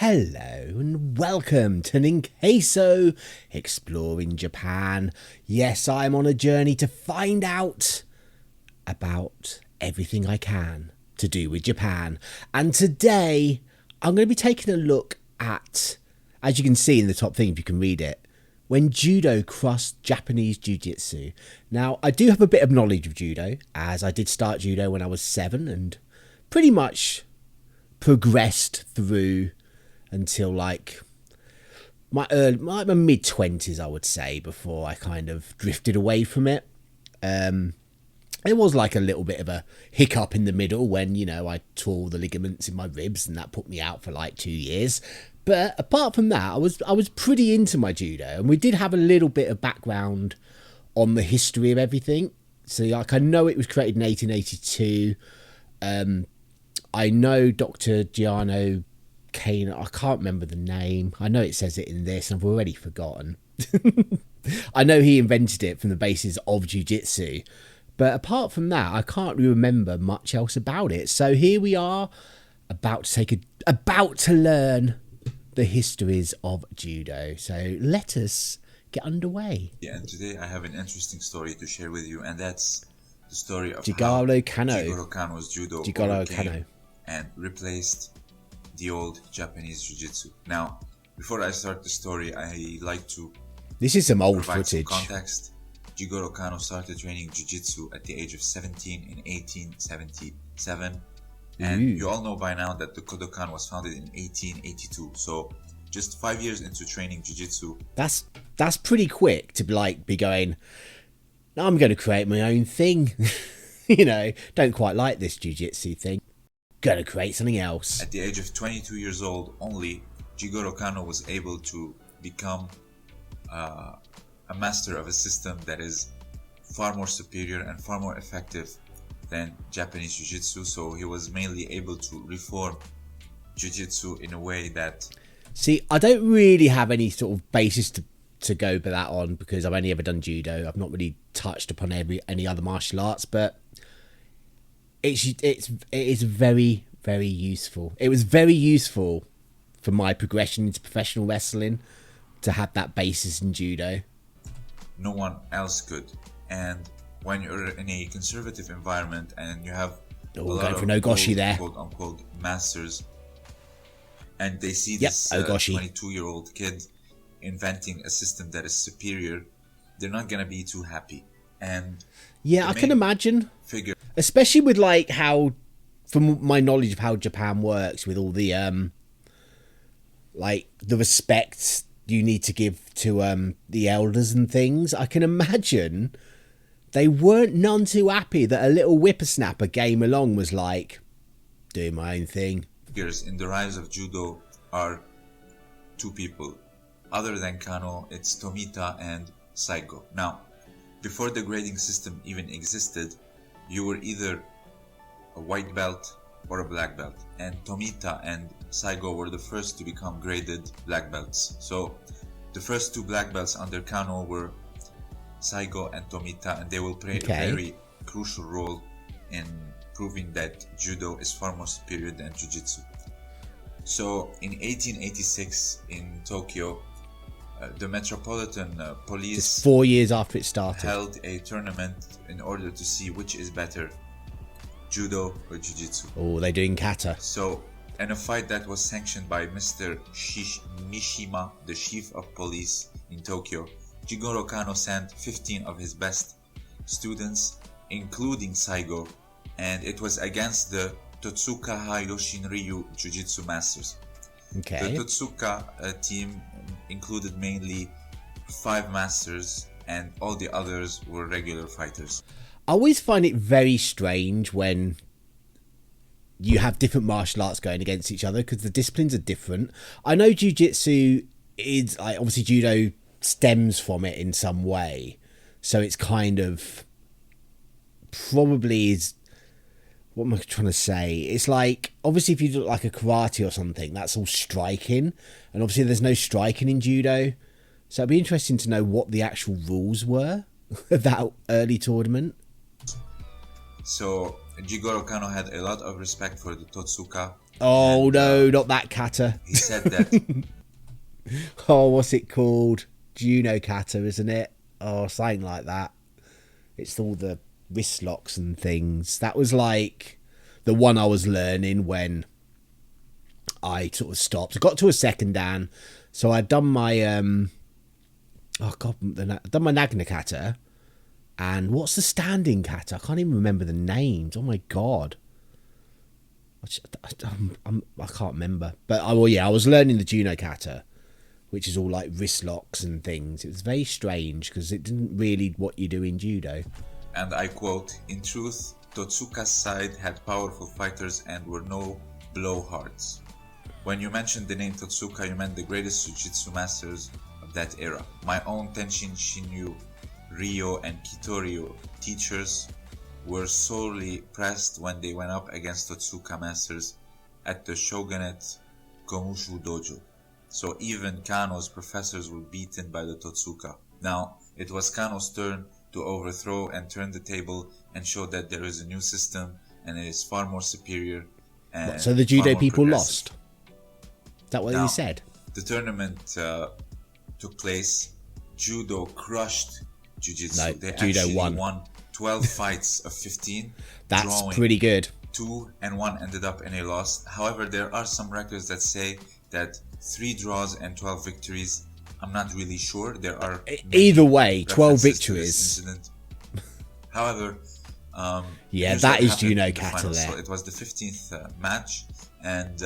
Hello and welcome to Ninqueso, exploring Japan. Yes, I'm on a journey to find out about everything I can to do with Japan. And today, I'm going to be taking a look at, as you can see in the top thing if you can read it, when Judo crossed Japanese Jiu-Jitsu. Now, I do have a bit of knowledge of Judo, as I did start Judo when I was 7 and pretty much progressed through until like my mid-20s, I would say, before I kind of drifted away from it. It was like a little bit of a hiccup in the middle when, you know, I tore the ligaments in my ribs and that put me out for like 2 years. But apart from that, I was pretty into my Judo, and we did have a little bit of background on the history of everything. So like, I know it was created in 1882. I know Dr. Giano Kane, I can't remember the name. I know it says it in this, and I've already forgotten. I know he invented it from the basis of jiu-jitsu, but apart from that, I can't really remember much else about it. So here we are, about to learn the histories of Judo. So let us get underway. Yeah, and today I have an interesting story to share with you, and that's the story of Jigoro how Kano. Jigoro Kano's Judo overcame and replaced the old Japanese Jiu-Jitsu. Now, before I start the story, I like to This is some old provide footage. some context. Jigoro Kano started training Jiu-Jitsu at the age of 17 in 1877. And you all know by now that the Kodokan was founded in 1882. So just 5 years into training Jiu-Jitsu. That's pretty quick to be going, I'm going to create my own thing. You know, don't quite like this Jiu-Jitsu thing. Gonna create something else. At the age of 22 years old only, Jigoro Kano was able to become a master of a system that is far more superior and far more effective than Japanese Jiu-Jitsu. So he was mainly able to reform Jiu-Jitsu in a way that... See, I don't really have any sort of basis to go by that on, because I've only ever done Judo. I've not really touched upon any other martial arts, but it is very, very useful. It was very useful for my progression into professional wrestling to have that basis in Judo. No one else could. And when you're in a conservative environment and you have a lot of Ogoshi there, quote-unquote masters, and they see this 22-year-old kid inventing a system that is superior, they're not going to be too happy. And yeah, I can imagine. Especially with like how, from my knowledge of how Japan works, with all the like the respect you need to give to the elders and things, I can imagine they weren't none too happy that a little whippersnapper came along was like, doing my own thing. Figures in the rise of Judo are two people. Other than Kano, it's Tomita and Saigo. Now, before the grading system even existed, you were either a white belt or a black belt, and Tomita and Saigo were the first to become graded black belts. So the first two black belts under Kano were Saigo and Tomita, and they will play a very crucial role in proving that Judo is far more superior than Jiu-Jitsu. So in 1886 in Tokyo, the Metropolitan Police, just 4 years after it started, held a tournament in order to see which is better, Judo or Jiu-Jitsu. Oh, they're doing kata. So, in a fight that was sanctioned by Mr. Mishima, the chief of police in Tokyo, Jigoro Kano sent 15 of his best students, including Saigo, and it was against the Totsuka Yoshinryu Jiu-Jitsu masters. Okay. The Totsuka team included mainly 5 masters, and all the others were regular fighters. I always find it very strange when you have different martial arts going against each other, because the disciplines are different. I know Jiu-Jitsu is, like, obviously Judo stems from it in some way, so it's kind of probably is, what am I trying to say? It's like, obviously if you do like a karate or something, that's all striking, and obviously there's no striking in Judo, so it'd be interesting to know what the actual rules were of that early tournament. So Jigoro Kano had a lot of respect for the Totsuka, Oh And, no, not that kata. He said that Oh, what's it called? Juno kata, isn't it? Oh, something like that. It's all the wrist locks and things. That was like the one I was learning when I sort of stopped. I got to a second dan, so I'd done my I'd done my Nagna kata, and what's the standing kata? I can't even remember the names. Oh my god, I can't remember. But I was learning the Juno kata, which is all like wrist locks and things. It was very strange because it didn't really what you do in judo. and I quote, "In truth, Totsuka's side had powerful fighters and were no blowhards." When you mentioned the name Totsuka, you meant the greatest jiu-jitsu masters of that era. My own Tenshin Shinryu, Ryo, and Kitoryu teachers were sorely pressed when they went up against Totsuka masters at the Shogunate Gomushu Dojo. So even Kano's professors were beaten by the Totsuka. Now, it was Kano's turn to overthrow and turn the table and show that there is a new system and it is far more superior. And So the judo more people progressive. lost. Is that what Now, you said? The tournament took place. Judo crushed Jiu-Jitsu. No, They Judo actually won. won 12 fights of 15. That's drawing pretty good. 2 and 1 ended up in a loss. However, there are some records that say that 3 draws and 12 victories. I'm not really sure. There are Either way, 12 references to this victories. incident. However, Yeah, here's that what is happened Juno in the kata finals. there. So it was the 15th match, and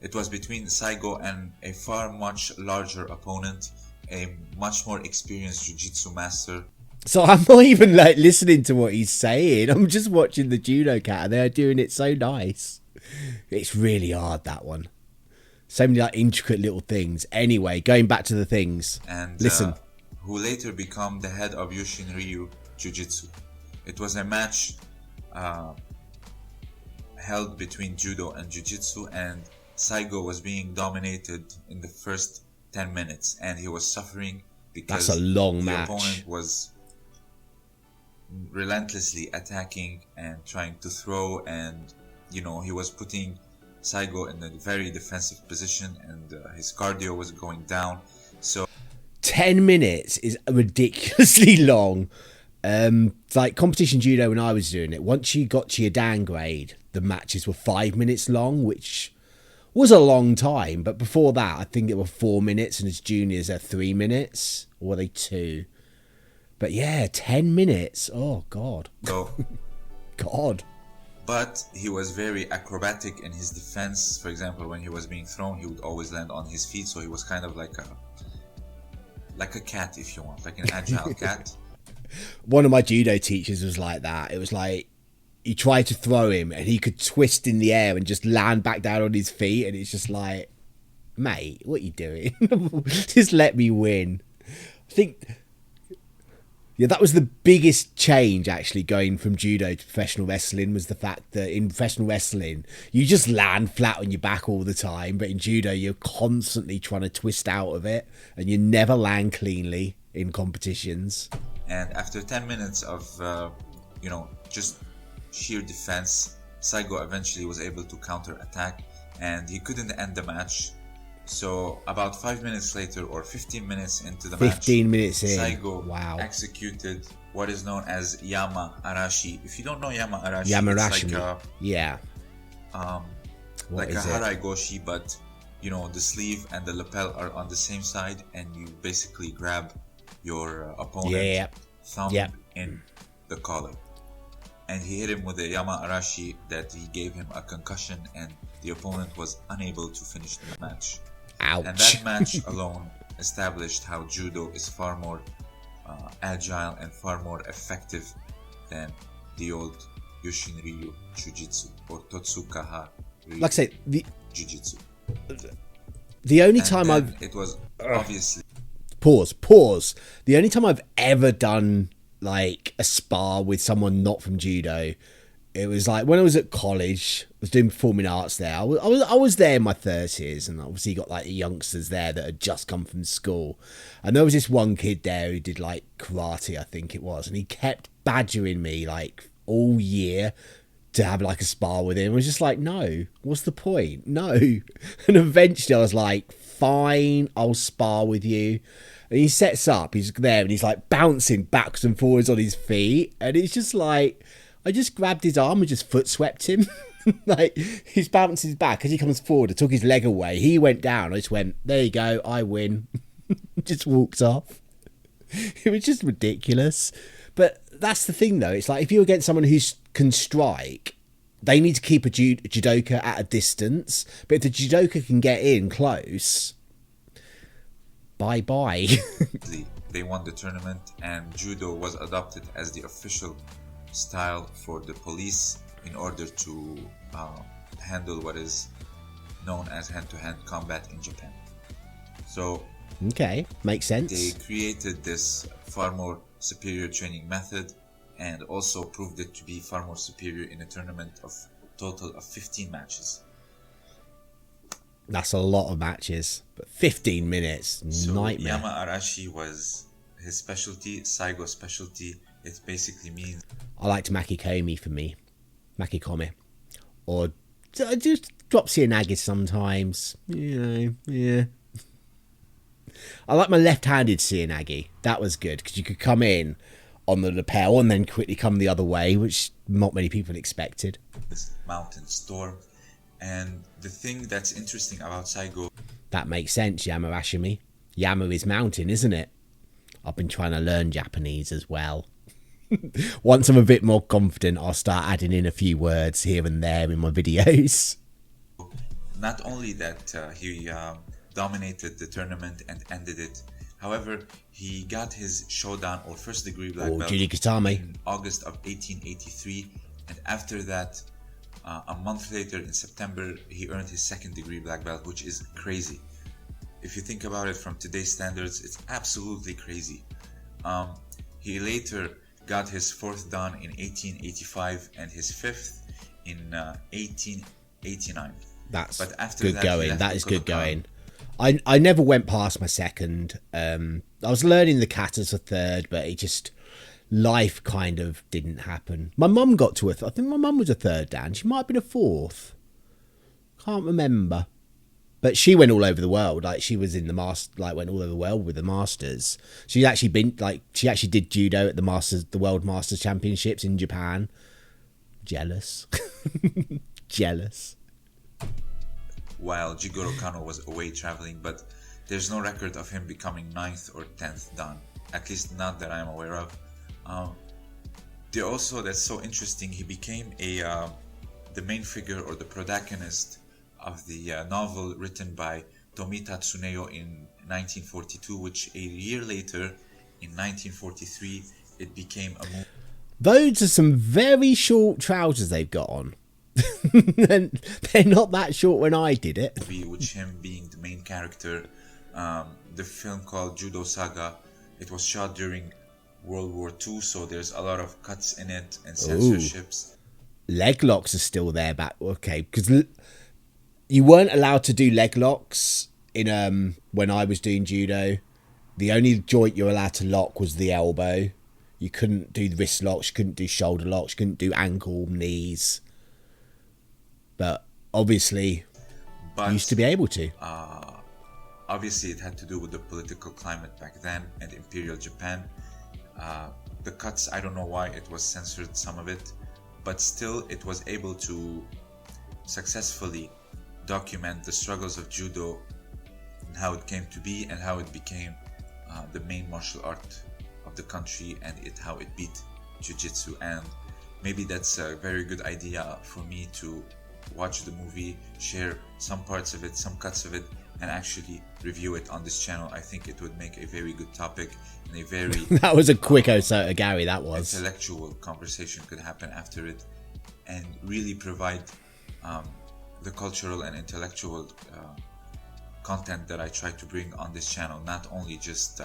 it was between Saigo and a far much larger opponent, a much more experienced jiu-jitsu master. So I'm not even like listening to what he's saying. I'm just watching the judo kata. They're doing it so nice. It's really hard, that one. So many like intricate little things. Anyway, going back to the things. And Listen. who later became the head of Yoshin Ryu Jiu-Jitsu. It was a match held between judo and jiu-jitsu, and Saigo was being dominated in the first 10 minutes, and he was suffering because That's a long the match. opponent was relentlessly attacking and trying to throw, and he was putting Saigo in a very defensive position, and his cardio was going down. So 10 minutes is ridiculously long. Like competition judo when I was doing it, once you got to your Dan grade, the matches were 5 minutes long, which was a long time. But before that, I think it were 4 minutes, and as juniors, they're 3 minutes. Or were they 2? But yeah, 10 minutes. Oh, God. God. But he was very acrobatic in his defense. For example, when he was being thrown, he would always land on his feet. So he was kind of like a cat, if you want, like an agile cat. One of my judo teachers was like that. It was like you tried to throw him and he could twist in the air and just land back down on his feet, and it's just like, mate, what are you doing? Just let me win. I think, yeah, that was the biggest change actually going from judo to professional wrestling, was the fact that in professional wrestling you just land flat on your back all the time, but in judo you're constantly trying to twist out of it and you never land cleanly in competitions. And after 10 minutes of, just sheer defense, Saigo eventually was able to counter-attack, and he couldn't end the match. So about 5 minutes later, or 15 minutes into the 15 match, minutes in. Saigo Wow. executed what is known as Yama Arashi. If you don't know Yama Arashi, Yamarashi. it's like Yeah. like a is it? harai goshi, but the sleeve and the lapel are on the same side, and you basically grab your opponent thumb in the collar, and he hit him with a Yama Arashi that he gave him a concussion, and the opponent was unable to finish the match. Ouch. And that match alone established how judo is far more agile and far more effective than the old Yoshin Ryu Jiu-Jitsu or Totsuka Ryu Like I say, Jiu-Jitsu. the only And time then it was obviously Pause. The only time I've ever done like a spar with someone not from judo, it was like when I was at college. I was doing performing arts there. I was there in my 30s, and obviously you got like the youngsters there that had just come from school. And there was this one kid there who did like karate, I think it was, and he kept badgering me like all year to have like a spar with him. I was just like, no, what's the point? No. And eventually I was like, fine, I'll spar with you. And he sets up, he's there and he's like bouncing backwards and forwards on his feet. And it's just like, I just grabbed his arm and just foot swept him. Like, he's bounces back as he comes forward. I took his leg away. He went down. I just went, there you go, I win. Just walked off. It was just ridiculous. But that's the thing, though. It's like, if you're against someone who can strike, they need to keep a judoka at a distance. But if the judoka can get in close, bye-bye. They won the tournament, and judo was adopted as the official style for the police in order to handle what is known as hand-to-hand combat in Japan. So, okay, makes sense. They created this far more superior training method and also proved it to be far more superior in a tournament of total of 15 matches. That's a lot of matches, but 15 minutes, so nightmare. Yama Arashi was his specialty, Saigo's specialty. It basically means... I liked Makikomi for me. Makikomi. Or just drop Seoinage sometimes. You know, yeah. I like my left-handed Seoinage. That was good, because you could come in on the lapel and then quickly come the other way, which not many people expected. This mountain storm. And the thing that's interesting about Saigo... That makes sense, Yamarashimi. Yama is mountain, isn't it? I've been trying to learn Japanese as well. Once I'm a bit more confident, I'll start adding in a few words here and there in my videos. Not only that he dominated the tournament and ended it, however, he got his Shodan or first degree black belt in August of 1883, and after that, a month later in September, he earned his second degree black belt, which is crazy. If you think about it from today's standards, it's absolutely crazy. He later got his fourth dan in 1885 and his fifth in 1889. That's but after good that, going. That is good going. I never went past my second. I was learning the katas for third, but it just... life kind of didn't happen. My mum got to I think my mum was a third dan. She might have been a fourth. Can't remember. But she went all over the world. Like, she was in the went all over the world with the masters. She actually did judo at the World Masters Championships in Japan. Jealous. Jealous. While Jigoro Kano was away traveling, but there's no record of him becoming 9th or 10th dan. At least not that I'm aware of. That's so interesting, he became the main figure or the protagonist of the novel written by Tomita Tsuneo in 1942, which a year later, in 1943, it became a movie. Those are some very short trousers they've got on. They're not that short when I did it. Which him being the main character, the film called Judo Saga, it was shot during World War II, so there's a lot of cuts in it and censorships. Leg locks are still there back, okay, because you weren't allowed to do leg locks in when I was doing judo. The only joint you're allowed to lock was the elbow. You couldn't do wrist locks, you couldn't do shoulder locks, you couldn't do ankle, knees. But obviously, you used to be able to. Obviously, it had to do with the political climate back then and Imperial Japan. The cuts, I don't know why it was censored, some of it, but still it was able to successfully document the struggles of judo and how it came to be and how it became the main martial art of the country and how it beat jiu-jitsu. And maybe that's a very good idea for me to watch the movie, share some parts of it, some cuts of it, and actually review it on this channel. I think it would make a very good topic and a very... That was a quick Osota Gary, that was. Intellectual conversation could happen after it and really provide the cultural and intellectual content that I try to bring on this channel, not only just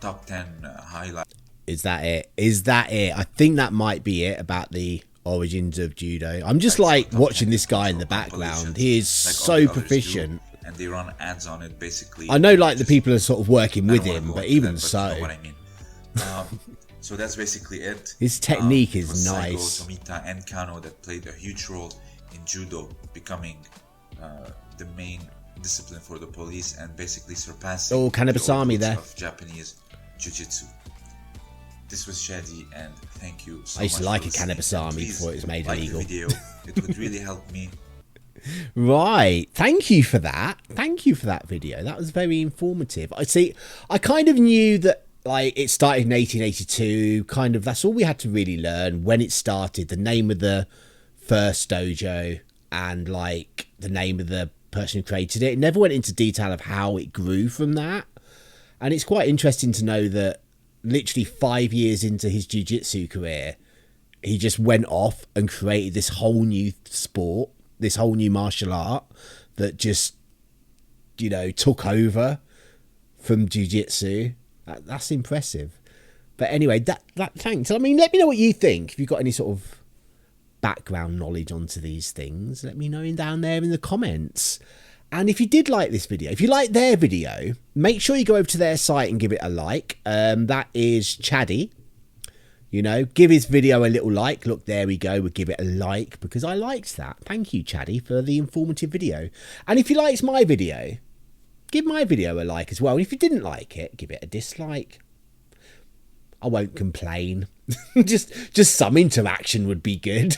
top 10 highlights. Is that it? Is that it? I think that might be it about the origins of judo. I'm just like watching this guy in the background. He is so proficient. And they run ads on it, basically. I know, like, the people are sort of working with him, but even so. What I mean. So that's basically it. His technique is was nice. Saigo, Tomita, and Kano that played a huge role in Judo becoming the main discipline for the police and basically surpassing Kanebasami there of Japanese Jiu-Jitsu. This was Shadi, and thank you so much. I used to like a listening. Kanebasami Please before it was made like illegal. The video. It would really help me. Right. Thank you for that. Thank you for that video. That was very informative. I see. I kind of knew that, like, it started in 1882. Kind of, that's all we had to really learn when it started. The name of the first dojo and, like, the name of the person who created it. It never went into detail of how it grew from that. And it's quite interesting to know that literally 5 years into his jiu-jitsu career, he just went off and created this whole new sport, this whole new martial art that just, you know, took over from jiu-jitsu. That's impressive. But anyway, that thanks. I mean, let me know what you think. If you've got any sort of background knowledge onto these things, let me know down there in the comments. And if you did like this video, if you like their video, make sure you go over to their site and give it a like. That is Chaddy. You know, give his video a little like. Look, there we go. We'll give it a like because I liked that. Thank you, Chaddy, for the informative video. And if you liked my video, give my video a like as well. And if you didn't like it, give it a dislike. I won't complain. just some interaction would be good.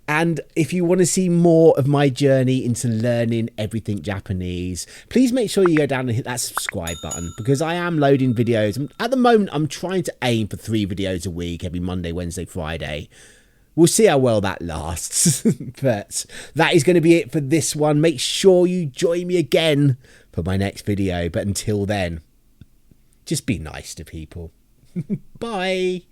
And if you want to see more of my journey into learning everything Japanese, please make sure you go down and hit that subscribe button because I am loading videos. At the moment, I'm trying to aim for 3 videos a week, every Monday, Wednesday, Friday. We'll see how well that lasts. But that is going to be it for this one. Make sure you join me again for my next video. But until then, just be nice to people. Bye.